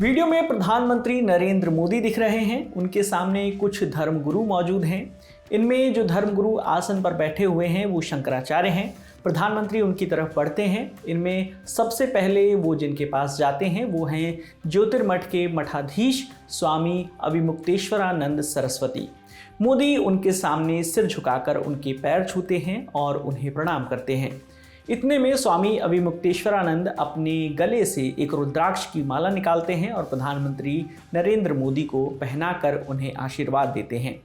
Video में प्रधानमंत्री नरेंद्र मोदी दिख रहे हैं। उनके सामने कुछ धर्मगुरु मौजूद हैं। इनमें जो धर्मगुरु आसन पर बैठे हुए हैं वो शंकराचार्य हैं। प्रधानमंत्री उनकी तरफ बढ़ते हैं। इनमें सबसे पहले वो जिनके पास जाते हैं वो हैं ज्योतिर्मठ के मठाधीश स्वामी अभिमुक्तेश्वरानंद सरस्वती। मोदी उनके सामने सिर झुकाकर उनके पैर छूते हैं और उन्हें प्रणाम करते हैं। इतने में स्वामी अभिमुक्तेश्वरानंद अपने गले से एक रुद्राक्ष की माला निकालते हैं और प्रधानमंत्री नरेंद्र मोदी को पहनाकर उन्हें आशीर्वाद देते हैं।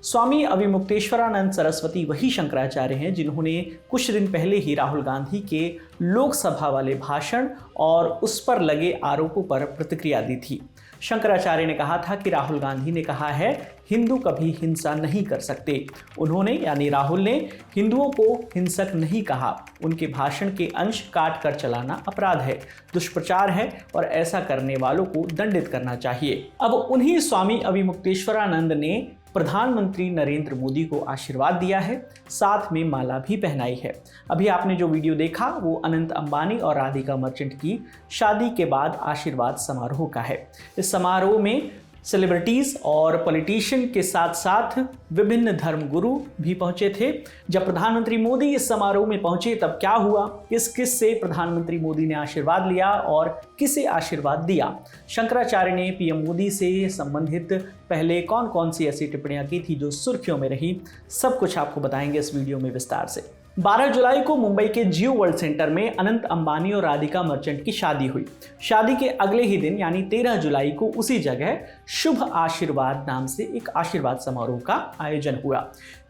स्वामी अभिमुक्तेश्वरानंद सरस्वती वही शंकराचार्य हैं जिन्होंने कुछ दिन पहले ही राहुल गांधी के लोकसभा वाले भाषण और उस पर लगे आरोपों पर प्रतिक्रिया दी थी। शंकराचार्य ने कहा था कि राहुल गांधी ने कहा है हिंदू कभी हिंसा नहीं कर सकते। उन्होंने यानी राहुल ने हिंदुओं को हिंसक नहीं कहा। उनके भाषण के अंश काट कर चलाना अपराध है, दुष्प्रचार है और ऐसा करने वालों को दंडित करना चाहिए। अब उन्हीं स्वामी अभिमुक्तेश्वरानंद ने प्रधानमंत्री नरेंद्र मोदी को आशीर्वाद दिया है, साथ में माला भी पहनाई है। अभी आपने जो वीडियो देखा वो अनंत अंबानी और राधिका मर्चेंट की शादी के बाद आशीर्वाद समारोह का है। इस समारोह में सेलिब्रिटीज और पॉलिटिशियन के साथ साथ विभिन्न धर्मगुरु भी पहुंचे थे। जब प्रधानमंत्री मोदी इस समारोह में पहुंचे तब क्या हुआ, किस किस से प्रधानमंत्री मोदी ने आशीर्वाद लिया और किसे आशीर्वाद दिया, शंकराचार्य ने पीएम मोदी से संबंधित पहले कौन कौन सी ऐसी टिप्पणियां की थी जो सुर्खियों में रही, सब कुछ आपको बताएंगे इस वीडियो में विस्तार से। 12 जुलाई को मुंबई के जियो वर्ल्ड सेंटर में अनंत अंबानी और राधिका मर्चेंट की शादी हुई। शादी के अगले ही दिन यानी 13 जुलाई को उसी जगह शुभ आशीर्वाद नाम से एक आशीर्वाद समारोह का आयोजन हुआ।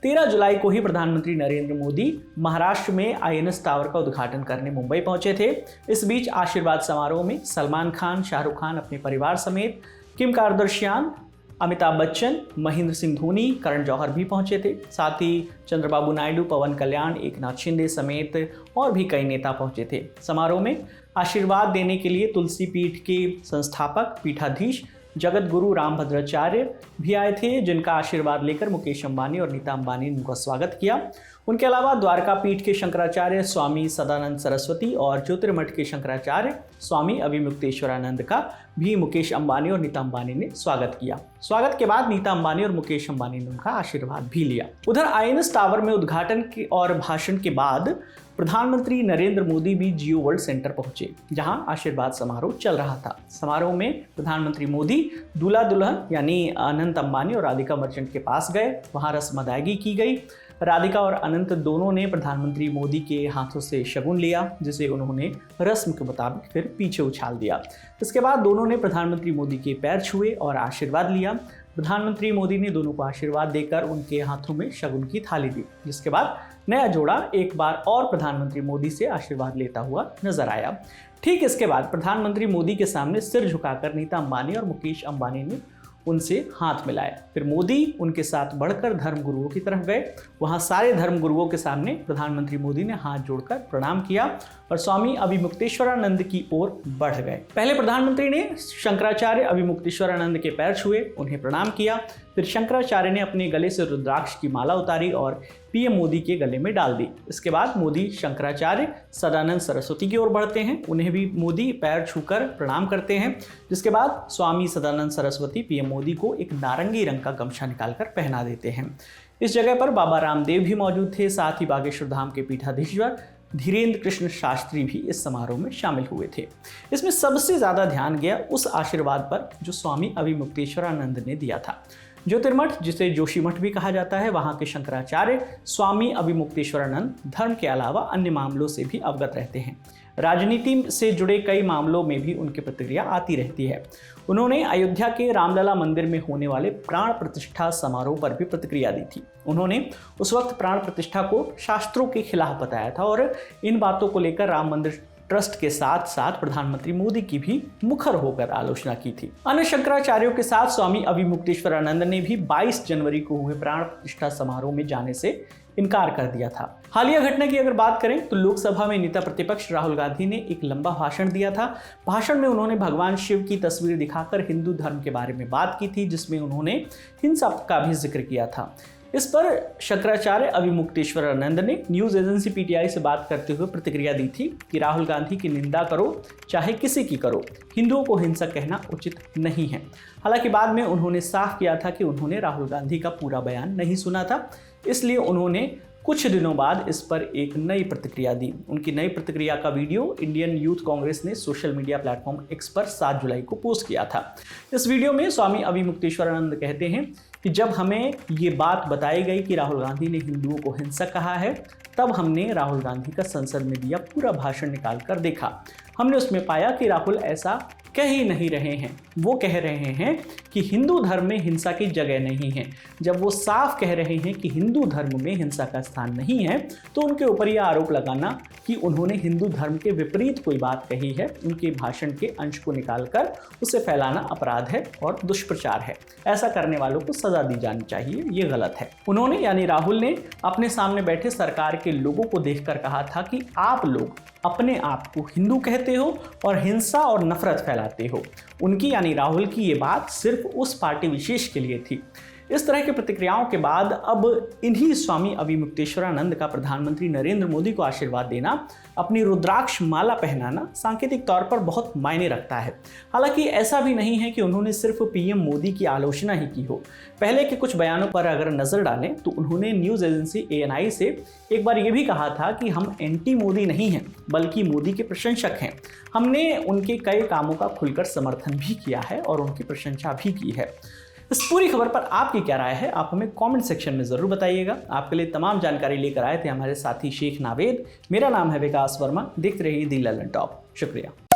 13 जुलाई को ही प्रधानमंत्री नरेंद्र मोदी महाराष्ट्र में आईएनएस टावर का उद्घाटन करने मुंबई पहुंचे थे। इस बीच आशीर्वाद समारोह में सलमान खान, शाहरुख खान अपने परिवार समेत, किम कार्दशियान, अमिताभ बच्चन, महेंद्र सिंह धोनी, करण जौहर भी पहुंचे थे। साथ ही चंद्रबाबू नायडू, पवन कल्याण, एकनाथ शिंदे समेत और भी कई नेता पहुंचे थे। समारोह में आशीर्वाद देने के लिए तुलसी पीठ के संस्थापक पीठाधीश जगत गुरु रामभद्राचार्य भी आए थे, जिनका आशीर्वाद लेकर मुकेश अंबानी और नीता अंबानी ने उनका स्वागत किया। उनके अलावा द्वारका पीठ के शंकराचार्य स्वामी सदानंद सरस्वती और ज्योतिर्मठ के शंकराचार्य स्वामी अभिमुक्तेश्वरानंद का भी मुकेश अंबानी और नीता अंबानी ने स्वागत किया। स्वागत के बाद नीता अंबानी और मुकेश अंबानी ने उनका आशीर्वाद भी लिया। उधर आईएनएस टावर में उद्घाटन के और भाषण के बाद प्रधानमंत्री नरेंद्र मोदी भी जियो वर्ल्ड सेंटर पहुंचे, जहां आशीर्वाद समारोह चल रहा था। समारोह में प्रधानमंत्री मोदी दूल्हा दुल्हन यानी अनंत अंबानी और राधिका मर्चेंट के पास गए। वहां रस्म अदायगी की गई। राधिका और अनंत दोनों ने प्रधानमंत्री मोदी के हाथों से शगुन लिया, जिसे उन्होंने रस्म के मुताबिक फिर पीछे उछाल दिया। इसके बाद दोनों ने प्रधानमंत्री मोदी के पैर छुए और आशीर्वाद लिया। प्रधानमंत्री मोदी ने दोनों को आशीर्वाद देकर उनके हाथों में शगुन की थाली दी, जिसके बाद नया जोड़ा एक बार और प्रधानमंत्री मोदी से आशीर्वाद लेता हुआ नजर आया। ठीक इसके बाद प्रधानमंत्री मोदी के सामने सिर झुकाकर नीता अंबानी और मुकेश अंबानी ने उनसे हाथ मिलाया। फिर मोदी उनके साथ बढ़कर धर्मगुरुओं की तरफ गए। वहां सारे धर्मगुरुओं के सामने प्रधानमंत्री मोदी ने हाथ जोड़कर प्रणाम किया और स्वामी अभिमुक्तेश्वरानंद की ओर बढ़ गए। पहले प्रधानमंत्री ने शंकराचार्य अभिमुक्तेश्वरानंद के पैर छुए, उन्हें प्रणाम किया। फिर शंकराचार्य ने अपने गले से रुद्राक्ष की माला उतारी और पीएम मोदी के गले में डाल दी। इसके बाद मोदी शंकराचार्य सदानंद सरस्वती की ओर बढ़ते हैं, उन्हें भी मोदी पैर छूकर प्रणाम करते हैं। जिसके बाद स्वामी सदानंद सरस्वती पीएम मोदी को एक नारंगी रंग का गमछा निकालकर पहना देते हैं। इस जगह पर बाबा रामदेव भी मौजूद थे। साथ ही बागेश्वर धाम के पीठाधीश्वर धीरेन्द्र कृष्ण शास्त्री भी इस समारोह में शामिल हुए थे। इसमें सबसे ज्यादा ध्यान गया उस आशीर्वाद पर जो स्वामी अभिमुक्तेश्वरानंद ने दिया था। ज्योतिर्मठ, जिसे जोशीमठ भी कहा जाता है, वहाँ के शंकराचार्य स्वामी अभिमुक्तेश्वरानंद धर्म के अलावा अन्य मामलों से भी अवगत रहते हैं। राजनीति से जुड़े कई मामलों में भी उनकी प्रतिक्रिया आती रहती है। उन्होंने अयोध्या के रामलला मंदिर में होने वाले प्राण प्रतिष्ठा समारोह पर भी प्रतिक्रिया दी थी। उन्होंने उस वक्त प्राण प्रतिष्ठा को शास्त्रों के खिलाफ बताया था और इन बातों को लेकर राम मंदिर ट्रस्ट के साथ साथ प्रधानमंत्री मोदी की भी मुखर होकर आलोचना की थी। अन्य शंकराचार्यों के साथ स्वामी अभिमुक्तेश्वरानंद ने भी 22 जनवरी को हुए प्राण प्रतिष्ठा समारोह में जाने से इनकार कर दिया था। हालिया घटना की अगर बात करें तो लोकसभा में नेता प्रतिपक्ष राहुल गांधी ने एक लंबा भाषण दिया था। भाषण में उन्होंने भगवान शिव की तस्वीर दिखाकर हिंदू धर्म के बारे में बात की थी, जिसमें उन्होंने हिंसा का भी जिक्र किया था। इस पर शंकराचार्य अविमुक्तेश्वरानंद ने न्यूज एजेंसी पीटीआई से बात करते हुए प्रतिक्रिया दी थी कि राहुल गांधी की निंदा करो चाहे किसी की करो, हिंदुओं को हिंसक कहना उचित नहीं है। हालांकि बाद में उन्होंने साफ किया था कि उन्होंने राहुल गांधी का पूरा बयान नहीं सुना था, इसलिए उन्होंने कुछ दिनों बाद इस पर एक नई प्रतिक्रिया दी। उनकी नई प्रतिक्रिया का वीडियो इंडियन यूथ कांग्रेस ने सोशल मीडिया प्लेटफॉर्म एक्स पर 7 जुलाई को पोस्ट किया था। इस वीडियो में स्वामी अविमुक्तेश्वरानंद कहते हैं कि जब हमें ये बात बताई गई कि राहुल गांधी ने हिंदुओं को हिंसक कहा है, तब हमने राहुल गांधी का संसद में दिया पूरा भाषण निकाल कर देखा। हमने उसमें पाया कि राहुल ऐसा कह ही नहीं रहे हैं। वो कह रहे हैं कि हिंदू धर्म में हिंसा की जगह नहीं है। जब वो साफ कह रहे हैं कि हिंदू धर्म में हिंसा का स्थान नहीं है, तो उनके ऊपर यह आरोप लगाना कि उन्होंने हिंदू धर्म के विपरीत कोई बात कही है, उनके भाषण के अंश को निकालकर उसे फैलाना अपराध है और दुष्प्रचार है। ऐसा करने वालों को सजा दी जानी चाहिए, ये गलत है। उन्होंने यानी राहुल ने अपने सामने बैठे सरकार के लोगों को देखकर कहा था कि आप लोग अपने आप को हिंदू कहते हो और हिंसा और नफरत फैलाते हो। उनकी यानी राहुल की ये बात सिर्फ उस पार्टी विशेष के लिए थी। इस तरह की प्रतिक्रियाओं के बाद अब इन्हीं स्वामी अविमुक्तेश्वरानंद का प्रधानमंत्री नरेंद्र मोदी को आशीर्वाद देना, अपनी रुद्राक्ष माला पहनाना सांकेतिक तौर पर बहुत मायने रखता है। हालांकि ऐसा भी नहीं है कि उन्होंने सिर्फ पीएम मोदी की आलोचना ही की हो। पहले के कुछ बयानों पर अगर नजर डालें तो उन्होंने न्यूज एजेंसी ANI से एक बार ये भी कहा था कि हम एंटी मोदी नहीं हैं, बल्कि मोदी के प्रशंसक हैं। हमने उनके कई कामों का खुलकर समर्थन भी किया है और उनकी प्रशंसा भी की है। इस पूरी खबर पर आपकी क्या राय है, आप हमें कमेंट सेक्शन में ज़रूर बताइएगा। आपके लिए तमाम जानकारी लेकर आए थे हमारे साथी शेख नावेद। मेरा नाम है विकास वर्मा। देखते रहिए दी ललन टॉप। शुक्रिया।